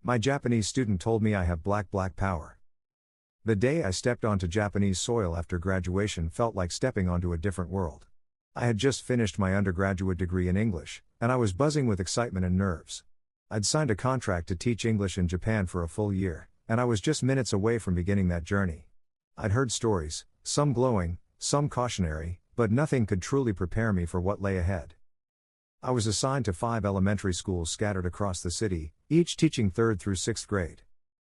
My Japanese student told me I have black power. The day I stepped onto Japanese soil after graduation felt like stepping onto a different world. I had just finished my undergraduate degree in English, and I was buzzing with excitement and nerves. I'd signed a contract to teach English in Japan for a full year, and I was just minutes away from beginning that journey. I'd heard stories, some glowing, some cautionary, but nothing could truly prepare me for what lay ahead. I was assigned to 5 elementary schools scattered across the city, each teaching 3rd through 6th grade.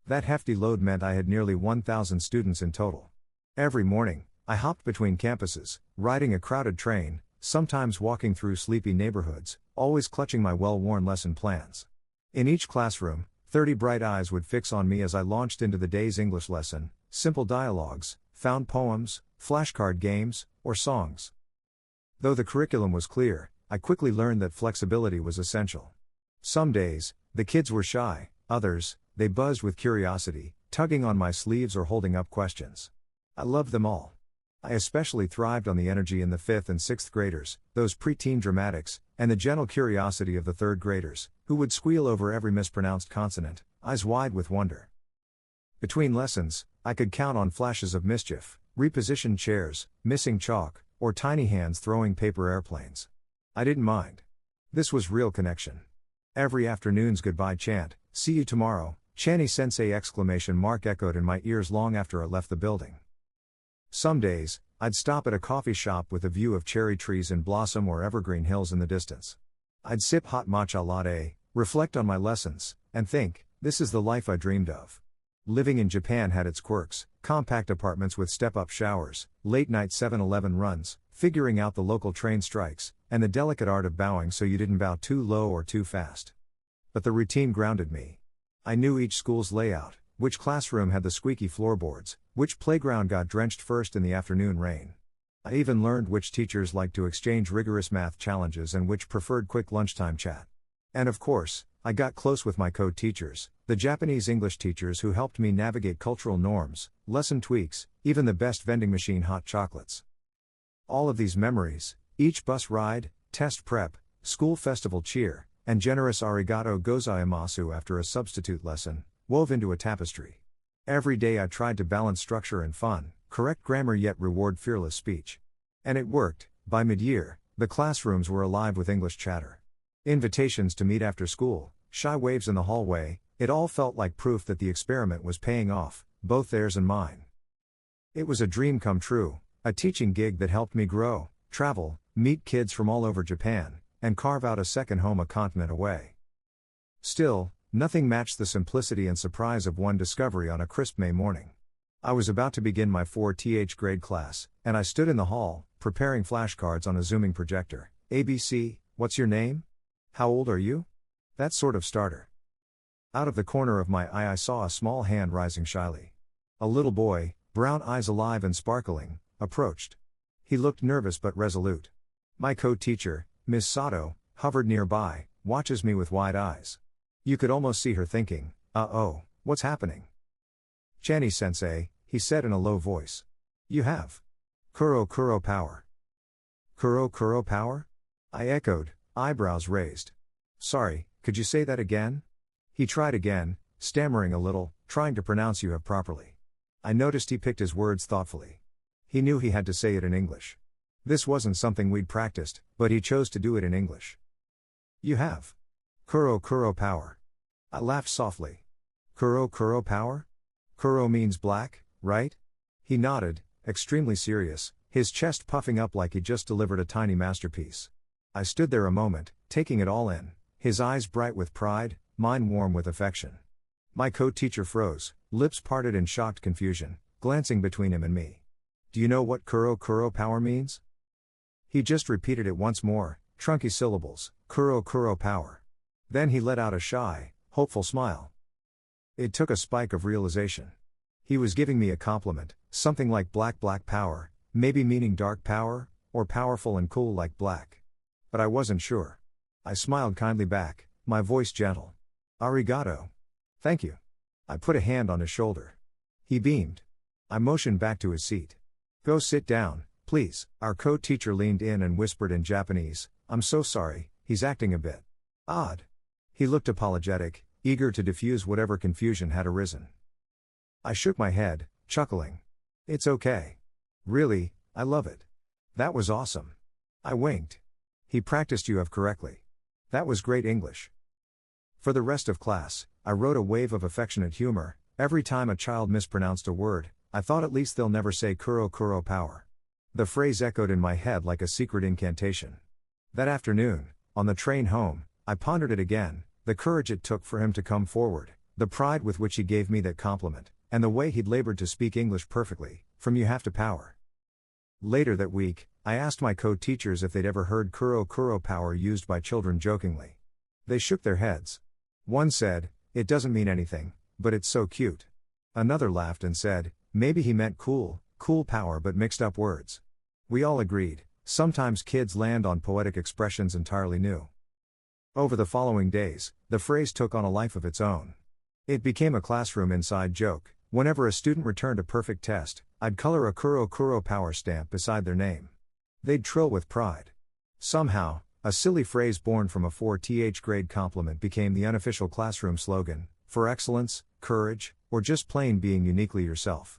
That hefty load meant I had nearly 1,000 students in total. Every morning, I hopped between campuses, riding a crowded train, sometimes walking through sleepy neighborhoods, always clutching my well-worn lesson plans. In each classroom, 30 bright eyes would fix on me as I launched into the day's English lesson, simple dialogues, found poems, flashcard games, or songs. Though the curriculum was clear, I quickly learned that flexibility was essential. Some days, the kids were shy, others, they buzzed with curiosity, tugging on my sleeves or holding up questions. I loved them all. I especially thrived on the energy in the 5th and 6th graders, those preteen dramatics, and the gentle curiosity of the 3rd graders, who would squeal over every mispronounced consonant, eyes wide with wonder. Between lessons, I could count on flashes of mischief, repositioned chairs, missing chalk, or tiny hands throwing paper airplanes. I didn't mind. This was real connection. Every afternoon's goodbye chant, "See you tomorrow," Channy-sensei exclamation mark echoed in my ears long after I left the building. Some days, I'd stop at a coffee shop with a view of cherry trees in blossom or evergreen hills in the distance. I'd sip hot matcha latte, reflect on my lessons, and think, this is the life I dreamed of. Living in Japan had its quirks: compact apartments with step-up showers, late-night 7-Eleven runs, figuring out the local train strikes, and the delicate art of bowing so you didn't bow too low or too fast. But the routine grounded me. I knew each school's layout, which classroom had the squeaky floorboards, which playground got drenched first in the afternoon rain. I even learned which teachers liked to exchange rigorous math challenges and which preferred quick lunchtime chat. And of course, I got close with my co-teachers, the Japanese English teachers who helped me navigate cultural norms, lesson tweaks, even the best vending machine hot chocolates. All of these memories, each bus ride, test prep, school festival cheer, and generous arigato gozaimasu after a substitute lesson, wove into a tapestry. Every day I tried to balance structure and fun, correct grammar yet reward fearless speech. And it worked. By mid-year, the classrooms were alive with English chatter. Invitations to meet after school, shy waves in the hallway, it all felt like proof that the experiment was paying off, both theirs and mine. It was a dream come true, a teaching gig that helped me grow, travel, meet kids from all over Japan, and carve out a second home a continent away. Still, nothing matched the simplicity and surprise of one discovery on a crisp May morning. I was about to begin my 4th grade class, and I stood in the hall, preparing flashcards on a zooming projector. ABC, what's your name? How old are you? That sort of starter. Out of the corner of my eye I saw a small hand rising shyly. A little boy, brown eyes alive and sparkling, approached. He looked nervous but resolute. My co-teacher, Miss Sato, hovered nearby, watches me with wide eyes. You could almost see her thinking, uh-oh, what's happening? Channy-sensei, he said in a low voice. You have Kuro power. Kuro power? I echoed, eyebrows raised. Sorry, could you say that again? He tried again, stammering a little, trying to pronounce you have properly. I noticed he picked his words thoughtfully. He knew he had to say it in English. This wasn't something we'd practiced, but he chose to do it in English. You have Kuro power. I laughed softly. Kuro power? Kuro means black, right? He nodded, extremely serious, his chest puffing up like he'd just delivered a tiny masterpiece. I stood there a moment, taking it all in, his eyes bright with pride, mine warm with affection. My co-teacher froze, lips parted in shocked confusion, glancing between him and me. Do you know what Kuro power means? He just repeated it once more, trunky syllables, Kuro power. Then he let out a shy, hopeful smile. It took a spike of realization. He was giving me a compliment, something like black power, maybe meaning dark power, or powerful and cool like black. But I wasn't sure. I smiled kindly back, my voice gentle. Arigato. Thank you. I put a hand on his shoulder. He beamed. I motioned back to his seat. Go sit down, please. Our co-teacher leaned in and whispered in Japanese, I'm so sorry, he's acting a bit odd. He looked apologetic, eager to diffuse whatever confusion had arisen. I shook my head, chuckling. It's okay. Really, I love it. That was awesome. I winked. He practiced you have correctly. That was great English. For the rest of class, I rode a wave of affectionate humor. Every time a child mispronounced a word, I thought at least they'll never say kuro kuro power. The phrase echoed in my head like a secret incantation. That afternoon, on the train home, I pondered it again, the courage it took for him to come forward, the pride with which he gave me that compliment, and the way he'd labored to speak English perfectly, from you have to power. Later that week, I asked my co-teachers if they'd ever heard kuro kuro power used by children jokingly. They shook their heads. One said, "It doesn't mean anything, but it's so cute." Another laughed and said, "Maybe he meant cool power but mixed up words." We all agreed, sometimes kids land on poetic expressions entirely new. Over the following days, the phrase took on a life of its own. It became a classroom inside joke. Whenever a student returned a perfect test, I'd color a kuro kuro power stamp beside their name. They'd trill with pride. Somehow, a silly phrase born from a 4th grade compliment became the unofficial classroom slogan, for excellence, courage, or just plain being uniquely yourself.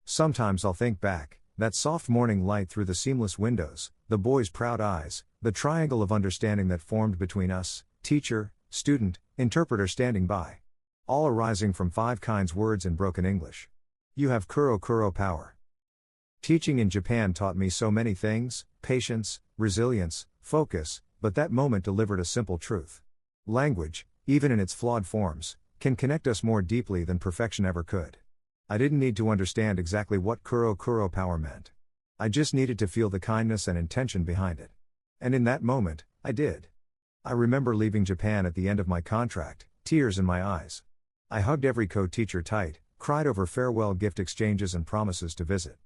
Sometimes I'll think back, that soft morning light through the seamless windows, the boys' proud eyes, the triangle of understanding that formed between us, teacher, student, interpreter standing by. All arising from 5 kinds words in broken English. You have kuro kuro power. Teaching in Japan taught me so many things, patience, resilience, focus, but that moment delivered a simple truth. Language, even in its flawed forms, can connect us more deeply than perfection ever could. I didn't need to understand exactly what kuro kuro power meant. I just needed to feel the kindness and intention behind it. And in that moment, I did. I remember leaving Japan at the end of my contract, tears in my eyes. I hugged every co-teacher tight, cried over farewell gift exchanges and promises to visit.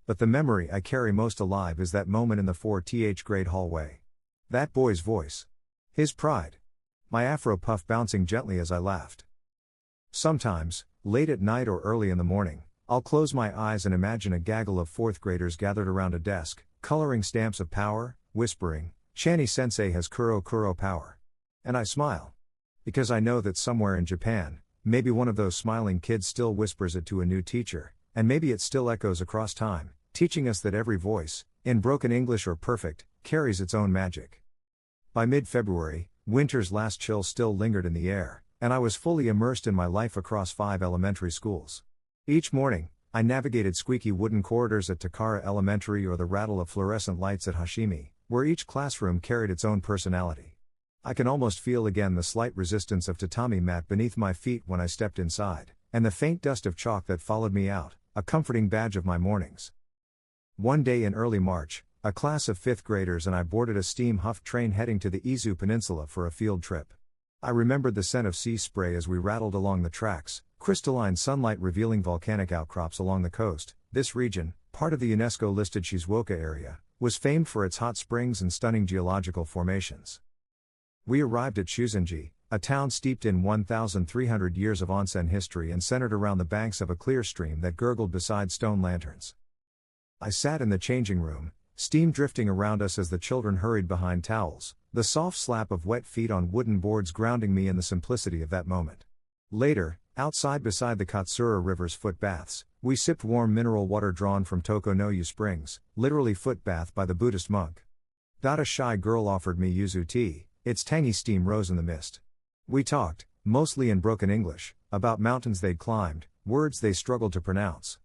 But the memory I carry most alive is that moment in the 4th grade hallway. That boy's voice. His pride. My afro puff bouncing gently as I laughed. Sometimes, late at night or early in the morning, I'll close my eyes and imagine a gaggle of 4th graders gathered around a desk, coloring stamps of power, whispering, "Chani-sensei has kuro kuro power." And I smile. Because I know that somewhere in Japan, maybe one of those smiling kids still whispers it to a new teacher, and maybe it still echoes across time, teaching us that every voice, in broken English or perfect, carries its own magic. By mid-February, winter's last chill still lingered in the air, and I was fully immersed in my life across 5 elementary schools. Each morning, I navigated squeaky wooden corridors at Takara Elementary or the rattle of fluorescent lights at Hashimi, where each classroom carried its own personality. I can almost feel again the slight resistance of tatami mat beneath my feet when I stepped inside, and the faint dust of chalk that followed me out, a comforting badge of my mornings. One day in early March, a class of 5th graders and I boarded a steam-huffed train heading to the Izu Peninsula for a field trip. I remembered the scent of sea spray as we rattled along the tracks, crystalline sunlight revealing volcanic outcrops along the coast. This region, part of the UNESCO-listed Shizuoka area, was famed for its hot springs and stunning geological formations. We arrived at Shuzenji, a town steeped in 1,300 years of onsen history and centered around the banks of a clear stream that gurgled beside stone lanterns. I sat in the changing room, steam drifting around us as the children hurried behind towels, the soft slap of wet feet on wooden boards grounding me in the simplicity of that moment. Later, outside beside the Katsura River's foot baths, we sipped warm mineral water drawn from Tokonoyu Springs, literally foot bath by the Buddhist monk. A shy girl offered me yuzu tea, its tangy steam rose in the mist. We talked, mostly in broken English, about mountains they'd climbed, words they struggled to pronounce.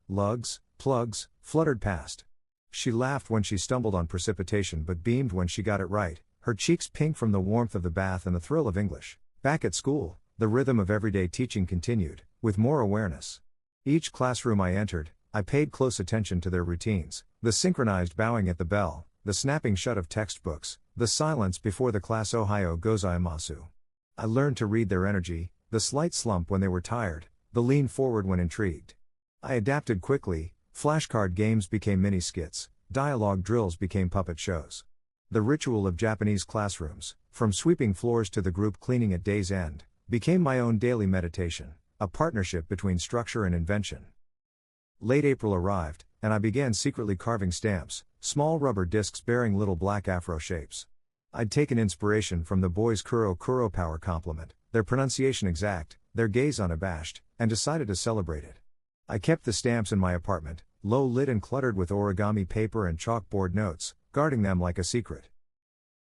Lugs, plugs, fluttered past. She laughed when she stumbled on precipitation but beamed when she got it right, her cheeks pink from the warmth of the bath and the thrill of English. Back at school, the rhythm of everyday teaching continued, with more awareness. Each classroom I entered, I paid close attention to their routines, the synchronized bowing at the bell, the snapping shut of textbooks, the silence before the class Ohayo gozaimasu. I learned to read their energy, the slight slump when they were tired, the lean forward when intrigued. I adapted quickly, flashcard games became mini-skits, dialogue drills became puppet shows. The ritual of Japanese classrooms, from sweeping floors to the group cleaning at day's end, became my own daily meditation, a partnership between structure and invention. Late April arrived, and I began secretly carving stamps, small rubber discs bearing little black afro shapes. I'd taken inspiration from the boys' kuro kuro power compliment, their pronunciation exact, their gaze unabashed, and decided to celebrate it. I kept the stamps in my apartment, low lit and cluttered with origami paper and chalkboard notes, guarding them like a secret.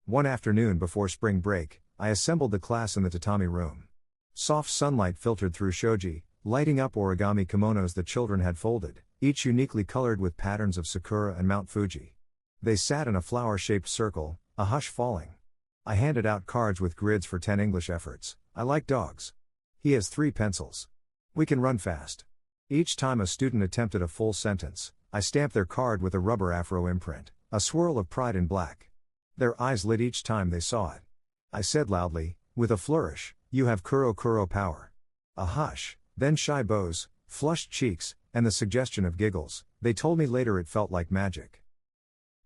One afternoon before spring break, I assembled the class in the tatami room. Soft sunlight filtered through shoji, lighting up origami kimonos the children had folded, each uniquely colored with patterns of Sakura and Mount Fuji. They sat in a flower-shaped circle, a hush falling. I handed out cards with grids for 10 English efforts. I like dogs. He has 3 pencils. We can run fast. Each time a student attempted a full sentence, I stamped their card with a rubber afro imprint, a swirl of pride in black. Their eyes lit each time they saw it. I said loudly, with a flourish, "You have Kuro Kuro power." A hush, then shy bows, flushed cheeks, and the suggestion of giggles. They told me later it felt like magic.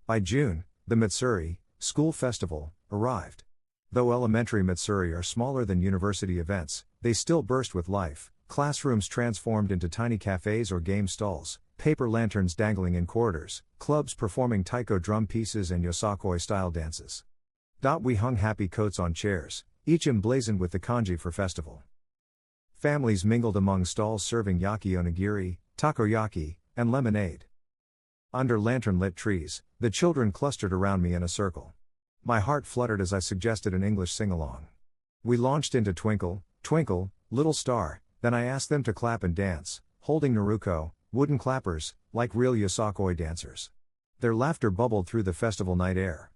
By June, the Matsuri, school festival, arrived. Though elementary Matsuri are smaller than university events, they still burst with life, classrooms transformed into tiny cafes or game stalls, paper lanterns dangling in corridors, clubs performing taiko drum pieces and yosakoi-style dances. We hung happy coats on chairs, each emblazoned with the kanji for festival. Families mingled among stalls serving yaki onigiri, takoyaki, and lemonade. Under lantern-lit trees, the children clustered around me in a circle. My heart fluttered as I suggested an English sing-along. We launched into Twinkle, Twinkle, Little Star, then I asked them to clap and dance, holding Naruko, wooden clappers, like real yosakoi dancers. Their laughter bubbled through the festival night air.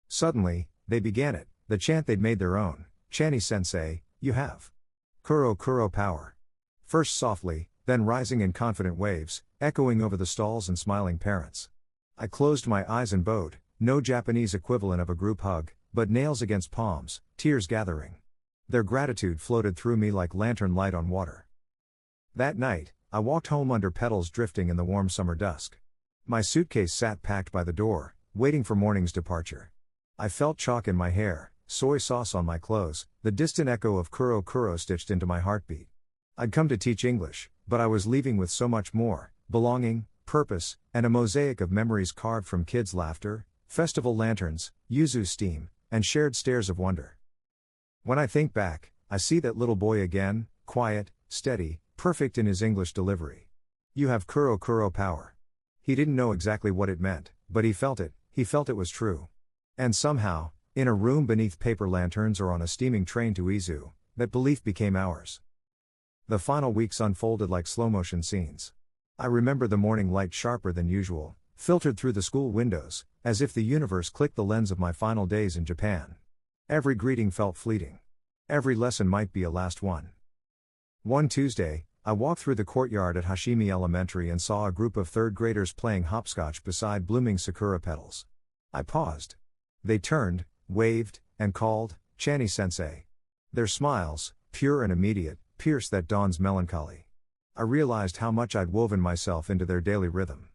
Suddenly, they began it, the chant they'd made their own. "Chani-sensei, you have Kuro Kuro power." First softly, then rising in confident waves, echoing over the stalls and smiling parents. I closed my eyes and bowed, no Japanese equivalent of a group hug, but nails against palms, tears gathering. Their gratitude floated through me like lantern light on water. That night, I walked home under petals drifting in the warm summer dusk. My suitcase sat packed by the door, waiting for morning's departure. I felt chalk in my hair, soy sauce on my clothes, the distant echo of Kuro Kuro stitched into my heartbeat. I'd come to teach English, but I was leaving with so much more: belonging, purpose, and a mosaic of memories carved from kids' laughter, festival lanterns, yuzu steam, and shared stares of wonder. When I think back, I see that little boy again, quiet, steady, perfect in his English delivery. "You have Kuro Kuro power." He didn't know exactly what it meant, but he felt it was true. And somehow, in a room beneath paper lanterns or on a steaming train to Izu, that belief became ours. The final weeks unfolded like slow-motion scenes. I remember the morning light sharper than usual, filtered through the school windows, as if the universe clicked the lens of my final days in Japan. Every greeting felt fleeting. Every lesson might be a last one. One Tuesday, I walked through the courtyard at Hashimi Elementary and saw a group of third graders playing hopscotch beside blooming sakura petals. I paused. They turned, waved, and called, "Chani-sensei." Their smiles, pure and immediate, pierced that dawn's melancholy. I realized how much I'd woven myself into their daily rhythm.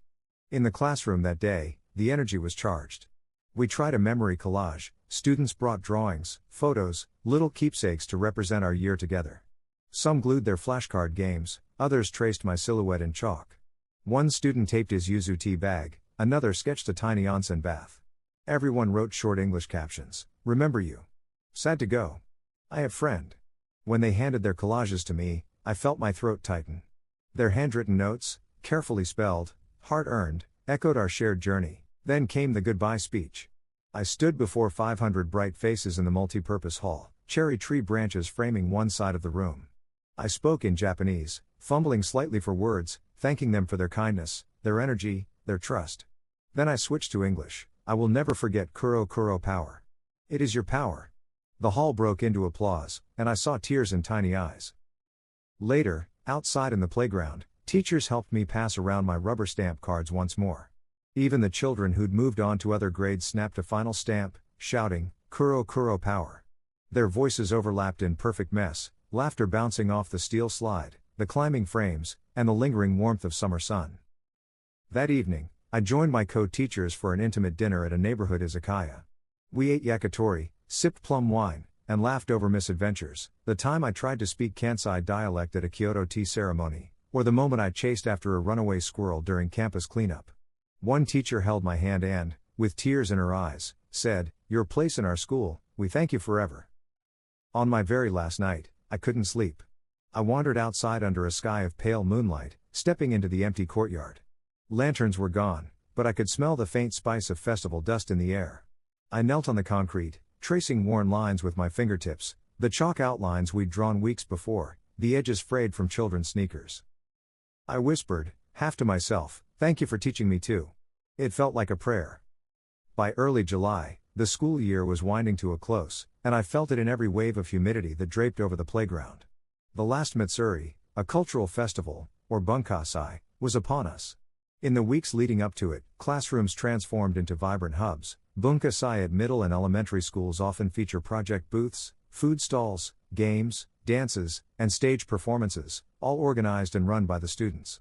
In the classroom that day, the energy was charged. We tried a memory collage. Students brought drawings, photos, little keepsakes to represent our year together. Some glued their flashcard games, others traced my silhouette in chalk. One student taped his yuzu tea bag, another sketched a tiny onsen bath. Everyone wrote short English captions. "Remember you. Sad to go. I have friend." When they handed their collages to me, I felt my throat tighten. Their handwritten notes, carefully spelled, hard-earned, echoed our shared journey. Then came the goodbye speech. I stood before 500 bright faces in the multi-purpose hall, cherry tree branches framing one side of the room. I spoke in Japanese, fumbling slightly for words, thanking them for their kindness, their energy, their trust. Then I switched to English. "I will never forget Kuro Kuro power. It is your power." The hall broke into applause, and I saw tears in tiny eyes. Later, outside in the playground, teachers helped me pass around my rubber stamp cards once more. Even the children who'd moved on to other grades snapped a final stamp, shouting, "Kuro Kuro power." Their voices overlapped in perfect mess, laughter bouncing off the steel slide, the climbing frames, and the lingering warmth of summer sun. That evening, I joined my co-teachers for an intimate dinner at a neighborhood izakaya. We ate yakitori, sipped plum wine, and laughed over misadventures, the time I tried to speak Kansai dialect at a Kyoto tea ceremony, or the moment I chased after a runaway squirrel during campus cleanup. One teacher held my hand and, with tears in her eyes, said, "Your place in our school, we thank you forever." On my very last night, I couldn't sleep. I wandered outside under a sky of pale moonlight, stepping into the empty courtyard. Lanterns were gone, but I could smell the faint spice of festival dust in the air. I knelt on the concrete, tracing worn lines with my fingertips, the chalk outlines we'd drawn weeks before, the edges frayed from children's sneakers. I whispered, half to myself, "Thank you for teaching me too." It felt like a prayer. By early July, the school year was winding to a close, and I felt it in every wave of humidity that draped over the playground. The last Matsuri, a cultural festival, or bunkasai, was upon us. In the weeks leading up to it, classrooms transformed into vibrant hubs. Bunkasai at middle and elementary schools often feature project booths, food stalls, games, dances, and stage performances, all organized and run by the students.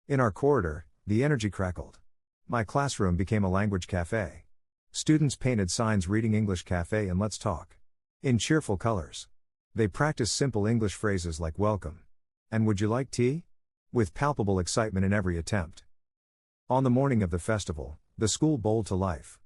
In our corridor, the energy crackled. My classroom became a language cafe. Students painted signs reading English Cafe and Let's Talk in cheerful colors. They practiced simple English phrases like welcome and would you like tea? With palpable excitement in every attempt. On the morning of the festival, the school bowled to life.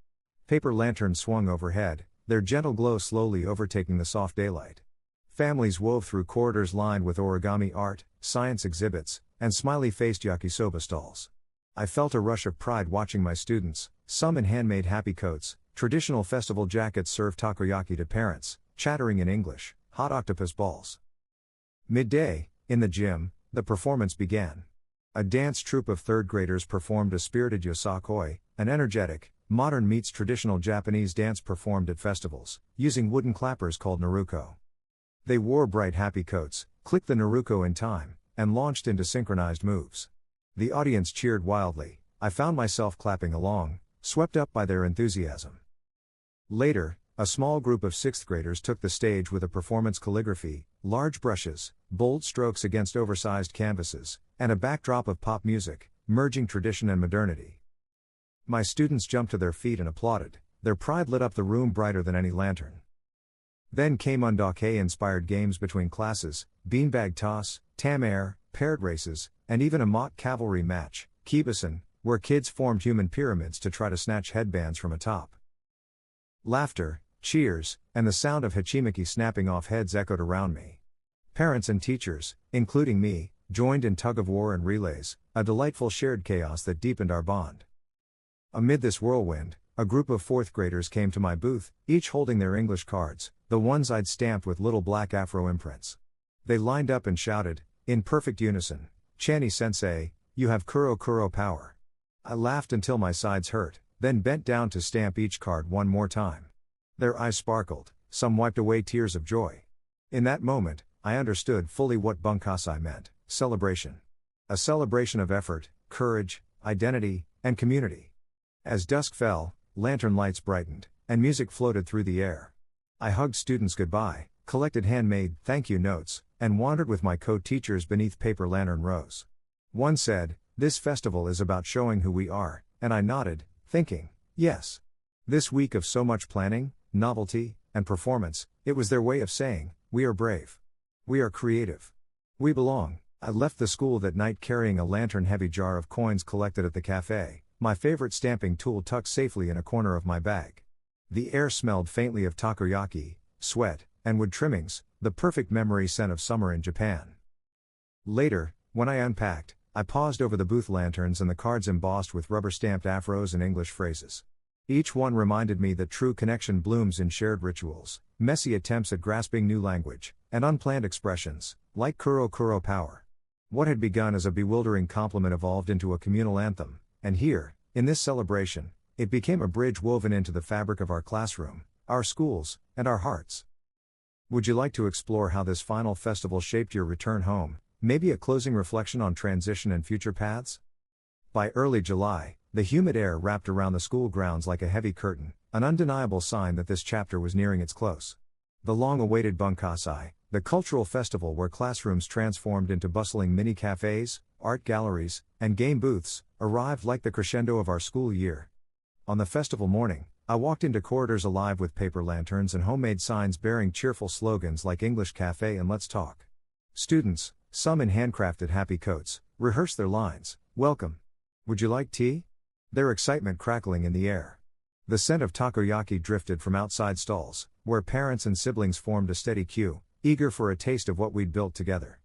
Paper lanterns swung overhead, their gentle glow slowly overtaking the soft daylight. Families wove through corridors lined with origami art, science exhibits, and smiley-faced yakisoba stalls. I felt a rush of pride watching my students, some in handmade happy coats, traditional festival jackets serve takoyaki to parents, chattering in English, hot octopus balls. Midday, in the gym, the performance began. A dance troupe of third graders performed a spirited yosakoi, an energetic, modern meets traditional Japanese dance performed at festivals, using wooden clappers called naruko. They wore bright happy coats, clicked the naruko in time, and launched into synchronized moves. The audience cheered wildly. I found myself clapping along, swept up by their enthusiasm. Later, a small group of sixth graders took the stage with a performance calligraphy, large brushes, bold strokes against oversized canvases, and a backdrop of pop music, merging tradition and modernity. My students jumped to their feet and applauded, their pride lit up the room brighter than any lantern. Then came undake-inspired games between classes, beanbag toss, tam air, paired races, and even a mock cavalry match, kibasan, where kids formed human pyramids to try to snatch headbands from atop. Laughter, cheers, and the sound of hachimaki snapping off heads echoed around me. Parents and teachers, including me, joined in tug-of-war and relays, a delightful shared chaos that deepened our bond. Amid this whirlwind, a group of fourth graders came to my booth, each holding their English cards, the ones I'd stamped with little black afro imprints. They lined up and shouted, in perfect unison, "Chani-sensei, you have Kuro Kuro power." I laughed until my sides hurt, then bent down to stamp each card one more time. Their eyes sparkled, some wiped away tears of joy. In that moment, I understood fully what bunkasai meant, celebration. A celebration of effort, courage, identity, and community. As dusk fell, lantern lights brightened, and music floated through the air. I hugged students goodbye, collected handmade thank you notes, and wandered with my co-teachers beneath paper lantern rows. One said, "This festival is about showing who we are," and I nodded, thinking, yes. This week of so much planning, novelty, and performance, it was their way of saying, we are brave. We are creative. We belong. I left the school that night carrying a lantern-heavy jar of coins collected at the cafe, my favorite stamping tool tucked safely in a corner of my bag. The air smelled faintly of takoyaki, sweat, and wood trimmings, the perfect memory scent of summer in Japan. Later, when I unpacked, I paused over the booth lanterns and the cards embossed with rubber-stamped afros and English phrases. Each one reminded me that true connection blooms in shared rituals, messy attempts at grasping new language, and unplanned expressions, like Kuro Kuro power. What had begun as a bewildering compliment evolved into a communal anthem, and here, in this celebration, it became a bridge woven into the fabric of our classroom, our schools, and our hearts. Would you like to explore how this final festival shaped your return home, maybe a closing reflection on transition and future paths? By early July, the humid air wrapped around the school grounds like a heavy curtain, an undeniable sign that this chapter was nearing its close. The long-awaited bunkasai, the cultural festival where classrooms transformed into bustling mini-cafes, art galleries, and game booths, arrived like the crescendo of our school year. On the festival morning, I walked into corridors alive with paper lanterns and homemade signs bearing cheerful slogans like English Cafe and Let's Talk. Students, some in handcrafted happy coats, rehearsed their lines, welcome. Would you like tea? Their excitement crackling in the air. The scent of takoyaki drifted from outside stalls, where parents and siblings formed a steady queue, eager for a taste of what we'd built together.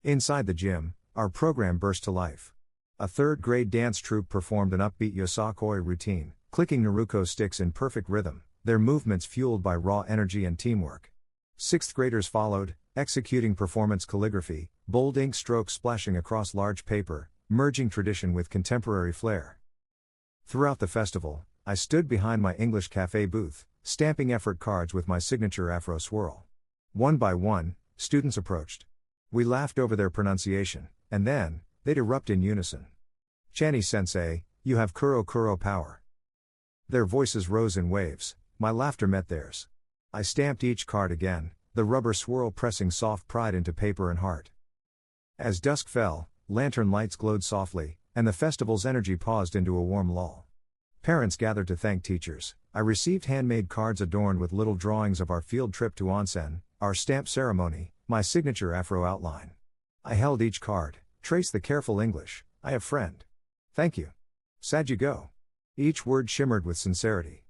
Inside the gym, our program burst to life. A third-grade dance troupe performed an upbeat yosakoi routine, clicking Naruko sticks in perfect rhythm, their movements fueled by raw energy and teamwork. Sixth graders followed, executing performance calligraphy, bold ink strokes splashing across large paper, merging tradition with contemporary flair. Throughout the festival, I stood behind my English cafe booth, stamping effort cards with my signature Afro swirl. One by one, students approached. We laughed over their pronunciation, and then, they'd erupt in unison. "Chani-sensei, you have Kuro Kuro power." Their voices rose in waves, my laughter met theirs. I stamped each card again, the rubber swirl pressing soft pride into paper and heart. As dusk fell, lantern lights glowed softly, and the festival's energy paused into a warm lull. Parents gathered to thank teachers. I received handmade cards adorned with little drawings of our field trip to onsen, our stamp ceremony, my signature Afro outline. I held each card, traced the careful English, "I have friend." "Thank you." "Sad you go." Each word shimmered with sincerity.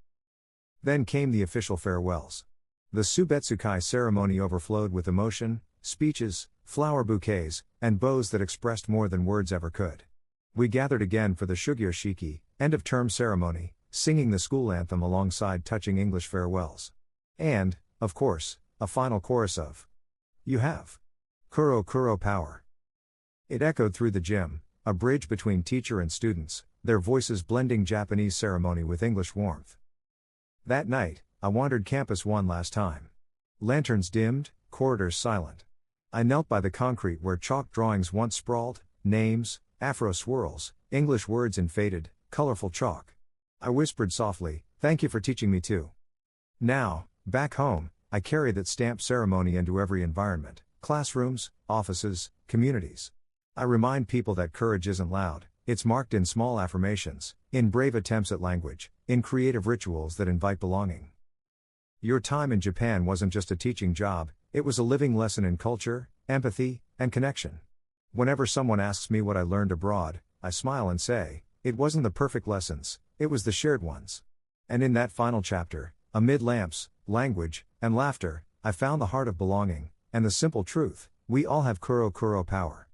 Then came the official farewells. The Subetsukai ceremony overflowed with emotion, speeches, flower bouquets, and bows that expressed more than words ever could. We gathered again for the Shugyo-shiki, end-of-term ceremony, singing the school anthem alongside touching English farewells. And, of course, a final chorus of "You have Kuro Kuro power." It echoed through the gym, a bridge between teacher and students, their voices blending Japanese ceremony with English warmth. That night, I wandered campus one last time. Lanterns dimmed, corridors silent. I knelt by the concrete where chalk drawings once sprawled, names, Afro swirls, English words in faded, colorful chalk. I whispered softly, "Thank you for teaching me too." Now, back home, I carry that stamp ceremony into every environment, classrooms, offices, communities. I remind people that courage isn't loud, it's marked in small affirmations, in brave attempts at language, in creative rituals that invite belonging. Your time in Japan wasn't just a teaching job, it was a living lesson in culture, empathy, and connection. Whenever someone asks me what I learned abroad, I smile and say, it wasn't the perfect lessons, it was the shared ones. And in that final chapter, amid lamps, language, and laughter, I found the heart of belonging, and the simple truth, we all have Kuro Kuro power.